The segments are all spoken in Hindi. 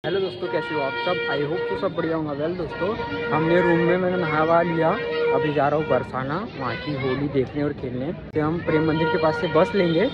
हेलो दोस्तों, कैसे हो आप सब। आई होप तो सब बढ़िया होंगे। वेल दोस्तों, हमने रूम में मैंने नहावा लिया। अभी जा रहा हूँ बरसाना, वहाँ की होली देखने और खेलने। फिर हम प्रेम मंदिर के पास से बस लेंगे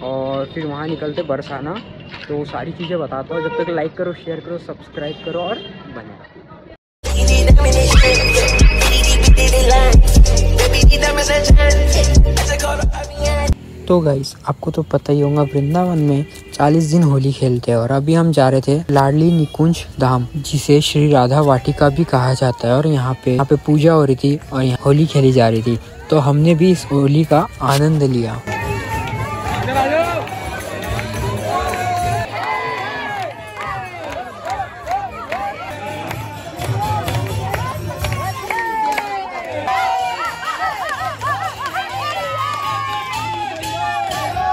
और फिर वहाँ निकलते बरसाना। तो सारी चीज़ें बताता हूँ। जब तक लाइक करो, शेयर करो, सब्सक्राइब करो और बने। तो गाइस, आपको तो पता ही होगा, वृंदावन में 40 दिन होली खेलते हैं। और अभी हम जा रहे थे लाडली निकुंज धाम, जिसे श्री राधा वाटिका भी कहा जाता है। और यहाँ पे पूजा हो रही थी और यहाँ होली खेली जा रही थी। तो हमने भी इस होली का आनंद लिया।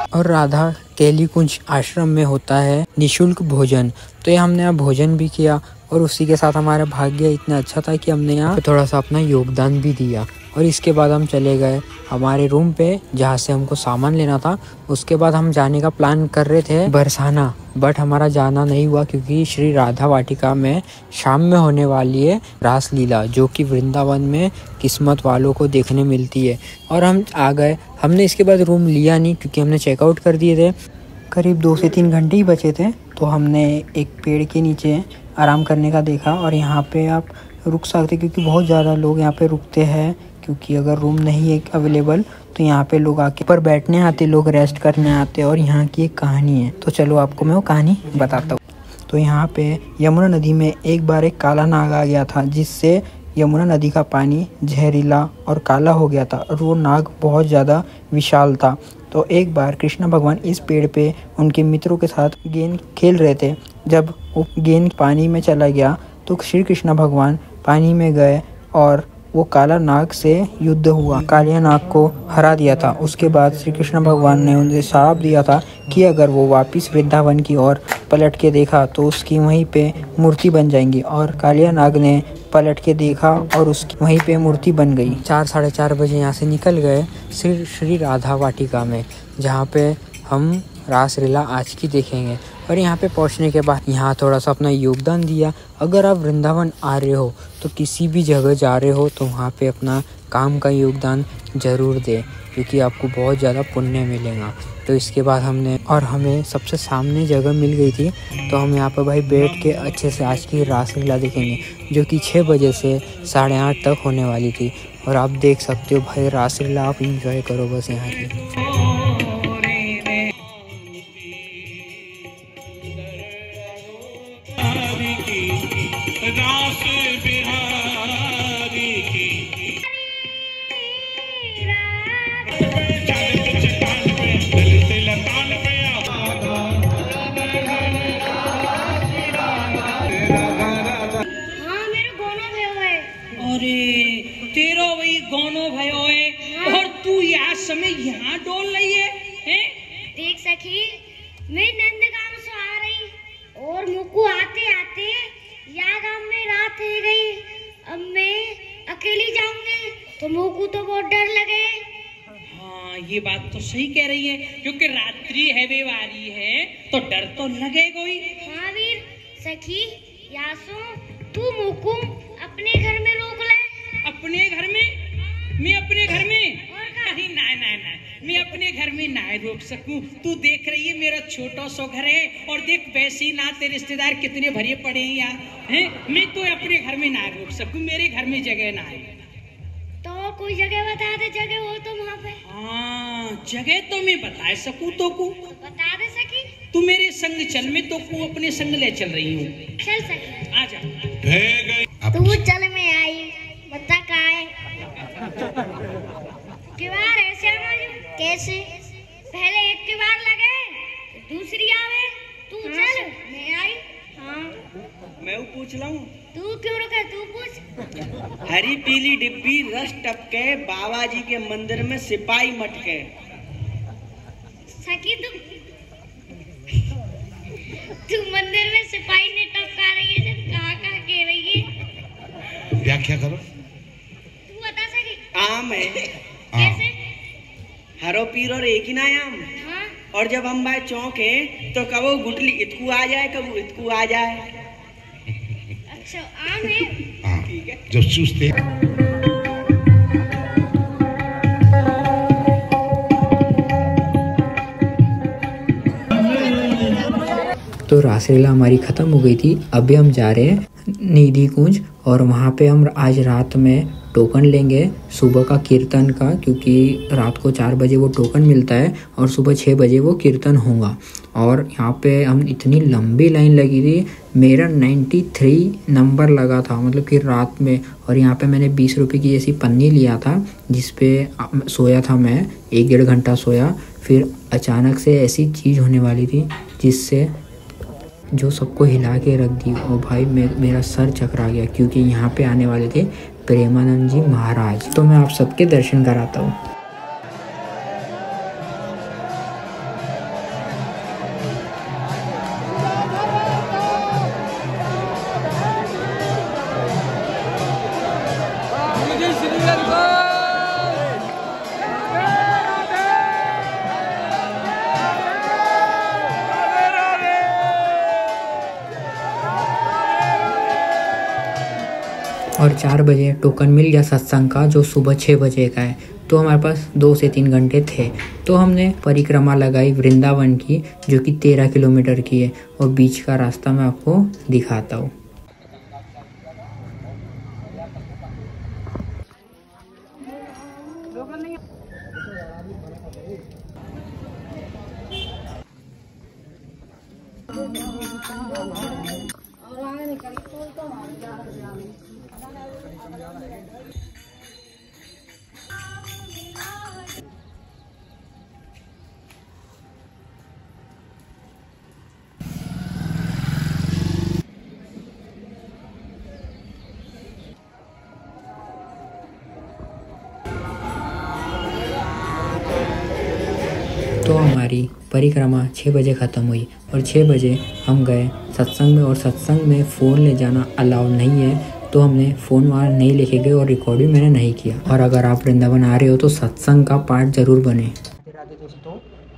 और राधा केली कुंज आश्रम में होता है निशुल्क भोजन। तो ये हमने यहाँ भोजन भी किया और उसी के साथ हमारा भाग्य इतना अच्छा था कि हमने यहाँ थोड़ा सा अपना योगदान भी दिया। और इसके बाद हम चले गए हमारे रूम पे, जहाँ से हमको सामान लेना था। उसके बाद हम जाने का प्लान कर रहे थे बरसाना, बट हमारा जाना नहीं हुआ क्योंकि श्री राधा वाटिका में शाम में होने वाली है रासलीला, जो कि वृंदावन में किस्मत वालों को देखने मिलती है। और हम आ गए। हमने इसके बाद रूम लिया नहीं क्योंकि हमने चेकआउट कर दिए थे। करीब 2 से 3 घंटे ही बचे थे। तो हमने एक पेड़ के नीचे आराम करने का देखा। और यहाँ पे आप रुक सकते क्योंकि बहुत ज़्यादा लोग यहाँ पे रुकते हैं, क्योंकि अगर रूम नहीं है अवेलेबल तो यहाँ पे लोग आके पर बैठने आते, लोग रेस्ट करने आते। और यहाँ की एक कहानी है, तो चलो आपको मैं वो कहानी बताता हूँ। तो यहाँ पे यमुना नदी में एक बार एक काला नाग आ गया था, जिससे यमुना नदी का पानी जहरीला और काला हो गया था। और वो नाग बहुत ज़्यादा विशाल था। तो एक बार कृष्ण भगवान इस पेड़ पे उनके मित्रों के साथ गेंद खेल रहे थे। जब वो गेंद पानी में चला गया तो श्री कृष्ण भगवान पानी में गए और वो काला नाग से युद्ध हुआ, कालिया नाग को हरा दिया था। उसके बाद श्री कृष्ण भगवान ने उन्हें श्राप दिया था कि अगर वो वापस वृंदावन की ओर पलट के देखा तो उसकी वहीं पे मूर्ति बन जाएंगी। और कालिया नाग ने पलट के देखा और उसकी वहीं पे मूर्ति बन गई। 4-4:30 बजे यहाँ से निकल गए श्री राधा वाटिका में, जहाँ पे हम रासलीला आज की देखेंगे। और यहाँ पे पहुँचने के बाद यहाँ थोड़ा सा अपना योगदान दिया। अगर आप वृंदावन आ रहे हो तो किसी भी जगह जा रहे हो तो वहाँ पे अपना काम का योगदान ज़रूर दें, क्योंकि आपको बहुत ज़्यादा पुण्य मिलेगा। तो इसके बाद हमें सबसे सामने जगह मिल गई थी। तो हम यहाँ पर भाई बैठ के अच्छे से आज की रासलीला देखेंगे, जो कि 6 बजे से 8:30 तक होने वाली थी। और आप देख सकते हो भाई, रासलीला आप इंजॉय करो बस यहाँ की। तेरा वही गौनो भयो है। हाँ। और तू यार समय यहाँ डोल रही है, हैं? देख सखी, मैं नंदगांव से आ रही और मुझको आते आते यहाँ गांव में रात हो गई। अब मैं अकेली जाऊंगी तो मुझको तो बहुत डर लगे। हाँ, ये बात तो सही कह रही है, क्योंकि रात्रि है बेवारी है तो डर तो लगेगा ही। हाँ वीर सखी, यासो तू मुझको अपने घर में रोक ले। अपने घर में? मैं अपने घर में? अरे ना, मैं अपने घर में ना रोक सकूं। तू देख रही है मेरा छोटा सा घर है, और देख वैसे ही नाते रिश्तेदार कितने भरे पड़े हैं यार, हैं? मैं तो अपने घर में ना रोक सकूं, मेरे घर में जगह ना है। तो कोई जगह बता दे, जगह हो तो वहाँ पे। हाँ, जगह तो मैं बता सकूं तो को बता दे सकी। तू मेरे संग चल, मैं तो को अपने संग ले चल रही हूँ। चल सकी, आजा। तू चल, मैं आई, बता कहाँ है? किवाड़ ऐसे कैसे? पहले एक किवाड़ लगे, दूसरी आवे। तू चल, मैं आई। हाँ, मैं पूछ लाऊं? तू क्यों रुका, तू पूछ। हरी पीली डिब्बी रस टपके, बाबा जी के मंदिर में सिपाही मटके। सखी तू मंदिर में सिपाही ने टपका रही है, जब कहाँ कह रही है? व्याख्या करो। तू बता सकी। आम है। कैसे? हरो पीर और एक ही ना आम। हाँ। और जब हम भाई चौंके तो कबो गुटली इतकू आ जाए, कबो इतकू आ जाए। अच्छा आम है। हाँ, जब चूसते तो रासलीला हमारी ख़त्म हो गई थी। अभी हम जा रहे हैं निधि कुंज और वहाँ पे हम आज रात में टोकन लेंगे सुबह का कीर्तन का, क्योंकि रात को 4 बजे वो टोकन मिलता है और सुबह 6 बजे वो कीर्तन होगा। और यहाँ पे हम इतनी लंबी लाइन लगी थी, मेरा 93 नंबर लगा था, मतलब कि रात में। और यहाँ पे मैंने 20 रुपये की ऐसी पन्नी लिया था जिस पे सोया था मैं, 1-1.5 घंटा सोया। फिर अचानक से ऐसी चीज़ होने वाली थी जिससे जो सबको हिला के रख दी। और भाई मेरा सर चकरा गया, क्योंकि यहाँ पे आने वाले थे प्रेमानंद जी महाराज। तो मैं आप सबके दर्शन कराता हूँ। और 4 बजे टोकन मिल गया सत्संग का, जो सुबह 6 बजे का है। तो हमारे पास 2 से 3 घंटे थे। तो हमने परिक्रमा लगाई वृंदावन की, जो कि 13 किलोमीटर की है। और बीच का रास्ता मैं आपको दिखाता हूँ। तो हमारी परिक्रमा 6 बजे ख़त्म हुई और 6 बजे हम गए सत्संग में। और सत्संग में फ़ोन ले जाना अलाउ नहीं है, तो हमने फ़ोन वहाँ नहीं लेके गए और रिकॉर्ड भी मैंने नहीं किया। और अगर आप वृंदावन आ रहे हो तो सत्संग का पार्ट ज़रूर बने। राधे दोस्तों,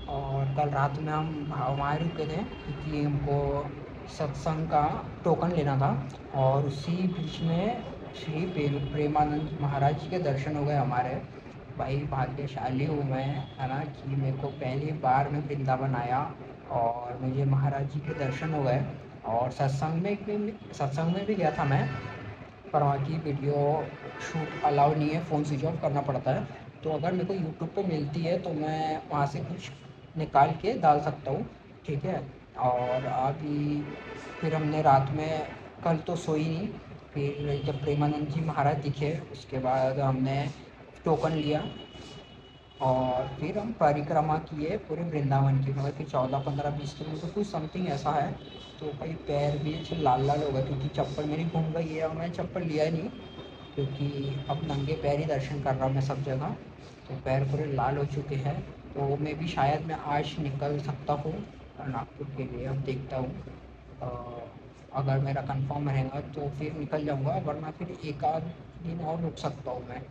और कल रात में हम वहाँ रुके थे क्योंकि हमको सत्संग का टोकन लेना था। और उसी बीच में श्री प्रेमानंद महाराज जी के दर्शन हो गए हमारे। भाई भाग्यशाली हूँ मैं, है ना, कि मेरे को पहली बार मैं वृंदावन आया और मुझे महाराज जी के दर्शन हो गए। और सत्संग में भी गया था मैं, पर वहाँ की वीडियो शूट अलाउ नहीं है, फ़ोन स्विच ऑफ करना पड़ता है। तो अगर मेरे को यूट्यूब पे मिलती है तो मैं वहाँ से कुछ निकाल के डाल सकता हूँ, ठीक है। और अभी फिर हमने रात में कल तो सोई नहीं, फिर जब प्रेमानंद जी महाराज दिखे उसके बाद हमने टोकन लिया और फिर हम परिक्रमा किए पूरे वृंदावन की। मतलब कि 14, 15, 20 किलोमीटर कुछ समथिंग ऐसा है। तो भाई पैर भी अच्छे लाल लाल हो गए क्योंकि चप्पल मेरी घूम गई है और मैंने चप्पल लिया ही नहीं, क्योंकि अब नंगे पैर ही दर्शन कर रहा हूँ मैं सब जगह। तो पैर पूरे लाल हो चुके हैं। तो मैं भी शायद मैं आज निकल सकता हूँ नागपुर के लिए, अब देखता हूँ। अगर मेरा कंफर्म रहेगा तो फिर निकल जाऊँगा, वरना फिर 1 आध दिन और रुक सकता हूँ मैं।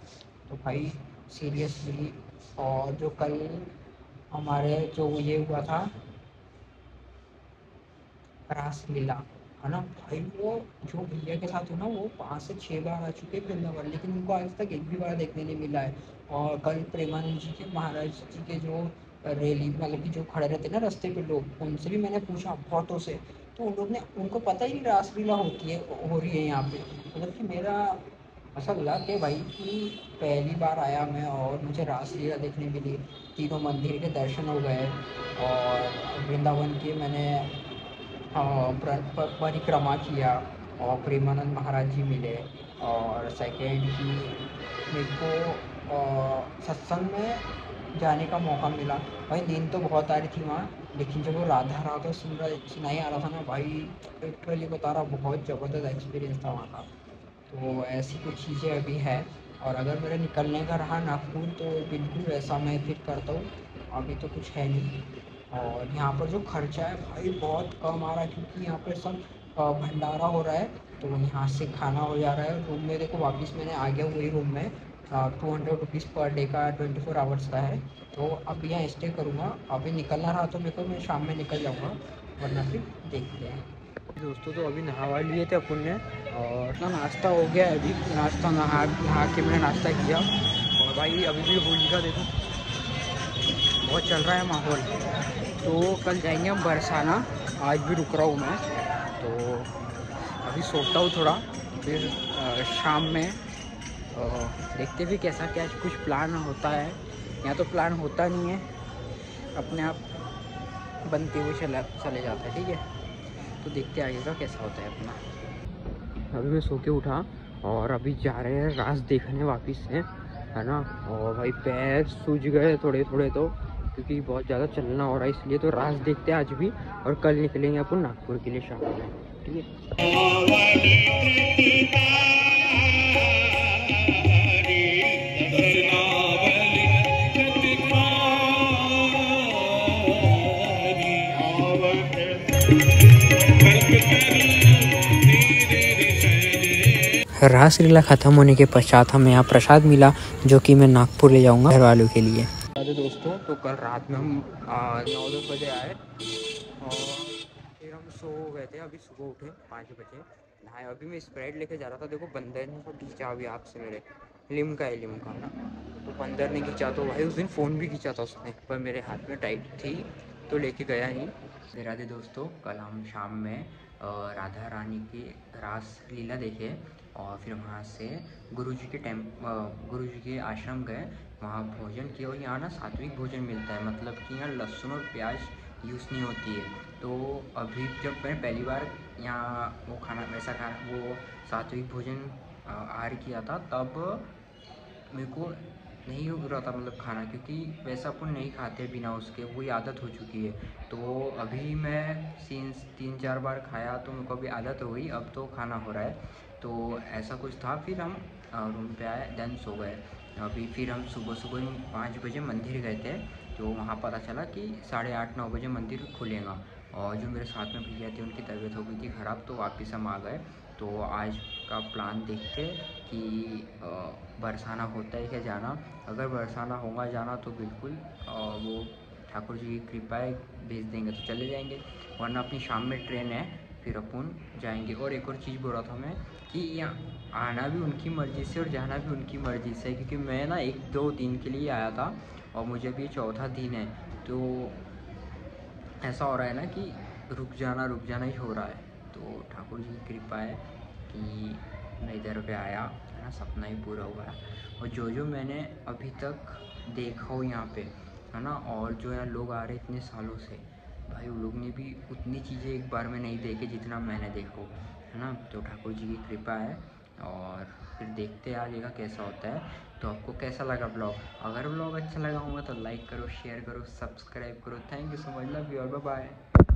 तो भाई सीरियसली, और जो कल हमारे जो ये हुआ था रासलीला, है ना भाई, वो जो भैया के साथ हो ना, वो 5 से 6 बार आ चुके हैं वृंदावन, लेकिन उनको आज तक एक भी बार देखने नहीं मिला है। और कल प्रेमानंद जी के महाराज जी के जो रैली, मतलब कि जो खड़े रहते ना रास्ते पे लोग, उनसे भी मैंने पूछा बहुतों से, तो उन लोग ने, उनको पता ही नहीं रासलीला हो रही है यहाँ पे। मतलब कि मेरा ऐसा लगा कि भाई कि पहली बार आया मैं और मुझे रासलीला देखने मिली, तीनों मंदिर के दर्शन हो गए और वृंदावन के मैंने परिक्रमा किया और प्रेमानंद महाराज जी मिले। और सेकेंड कि मेरे को सत्संग में जाने का मौका मिला। भाई नींद तो बहुत आ रही थी वहाँ, लेकिन जब वो राधा राधा सुनाई आ रहा था ना भाई, लिटरली बता रहा, बहुत ज़बरदस्त एक्सपीरियंस था वहाँ का। तो ऐसी कुछ चीज़ें अभी है। और अगर मेरा निकलने का रहा नागपुर तो बिल्कुल वैसा मैं फिर करता हूँ, अभी तो कुछ है नहीं। और यहाँ पर जो खर्चा है भाई बहुत कम आ रहा है, क्योंकि यहाँ पर सब भंडारा हो रहा है, तो यहाँ से खाना हो जा रहा है। रूम में देखो वापस मैंने आ गया वही रूम में, 200 रुपीज़ पर डे का 24 आवर्स का है। तो अब यहाँ स्टे करूँगा। अभी निकलना रहा तो मेरे को, मैं शाम में निकल जाऊँगा, वरना फिर देखते हैं। दोस्तों तो अभी नहावा लिए थे अपन ने और ना नाश्ता हो गया है अभी, नाश्ता नहा के मैंने नाश्ता किया। और भाई अभी भी होली का देखो बहुत चल रहा है माहौल। तो कल जाएंगे हम बरसाना, आज भी रुक रहा हूँ मैं। तो अभी सोता हूँ थोड़ा, फिर शाम में देखते भी कैसा क्या कुछ प्लान होता है। यहाँ तो प्लान होता नहीं है, अपने आप बनते हुए चले जाता है। ठीक है, तो देखते आगे का कैसा होता है अपना। अभी मैं सो के उठा और अभी जा रहे हैं रास देखने वापस से, है ना। और भाई पैर सूज गए थोड़े थोड़े तो, क्योंकि बहुत ज़्यादा चलना हो रहा है, इसलिए तो रास देखते हैं आज भी। और कल निकलेंगे अपन नागपुर के लिए शाम में। ठीक है, रासलीला ख़त्म होने के पश्चात हमें यहाँ प्रसाद मिला, जो कि मैं नागपुर ले जाऊँगा घर वालों के लिए। अरे दोस्तों, तो कल रात में हम 9-10 बजे आए और फिर हम सो गए थे। अभी सुबह उठे 5 बजे, नहाए। अभी मैं स्प्राइट लेके जा रहा था, देखो बंदर ने तो खींचा अभी हाथ से मेरे, लिम्का है ना। तो बंदर ने खींचा, तो भाई उस दिन फ़ोन भी खींचा था उसने, पर मेरे हाथ में टाइट थी तो लेके गया नहीं। राधे दोस्तों, कल हम शाम में राधा रानी की रास लीला देखे और फिर वहाँ से गुरुजी के आश्रम गए, वहाँ भोजन किया। और यहाँ ना सात्विक भोजन मिलता है, मतलब कि यहाँ लहसुन और प्याज यूज़ नहीं होती है। तो अभी जब मैं पहली बार यहाँ वो सात्विक भोजन आहार किया था, तब मेरे को नहीं हो रहा था मतलब खाना, क्योंकि वैसा अपन नहीं खाते बिना उसके, वही आदत हो चुकी है। तो अभी मैं सीन्स 3-4 बार खाया तो मेरे को अभी आदत हो गई, अब तो खाना हो रहा है। तो ऐसा कुछ था। फिर हम रूम पे आए, देन सो गए। अभी फिर हम सुबह 5 बजे मंदिर गए थे, तो वहाँ पता चला कि 8:30-9 बजे मंदिर खुलेगा। और जो मेरे साथ में भैया थे, उनकी तबीयत हो गई थी ख़राब, तो वापस हम आ गए। तो आज का प्लान देखते कि बरसाना होता है क्या जाना। अगर बरसाना होगा जाना तो बिल्कुल वो ठाकुर जी की कृपा है, भेज देंगे तो चले जाएंगे, वरना अपनी शाम में ट्रेन है, फिर अपन जाएंगे। और एक और चीज़ बोल रहा था मैं कि यहाँ आना भी उनकी मर्ज़ी से और जाना भी उनकी मर्ज़ी से, क्योंकि मैं ना 1-2 दिन के लिए आया था और मुझे भी 4था दिन है। तो ऐसा हो रहा है ना कि रुक जाना ही हो रहा है। तो ठाकुर जी की कृपा है कि मैं इधर पे आया, है ना, सपना ही पूरा हुआ है। और जो मैंने अभी तक देखा हो यहाँ पे, है ना, और जो यहाँ लोग आ रहे इतने सालों से, भाई उन लोग ने भी उतनी चीज़ें एक बार में नहीं देखी जितना मैंने देखो, है ना। तो ठाकुर जी की कृपा है। और फिर देखते हैं आगे का कैसा होता है। तो आपको कैसा लगा ब्लॉग? अगर ब्लॉग अच्छा लगा होगा तो लाइक करो, शेयर करो, सब्सक्राइब करो। Thank you so much, love you और बाय बाय।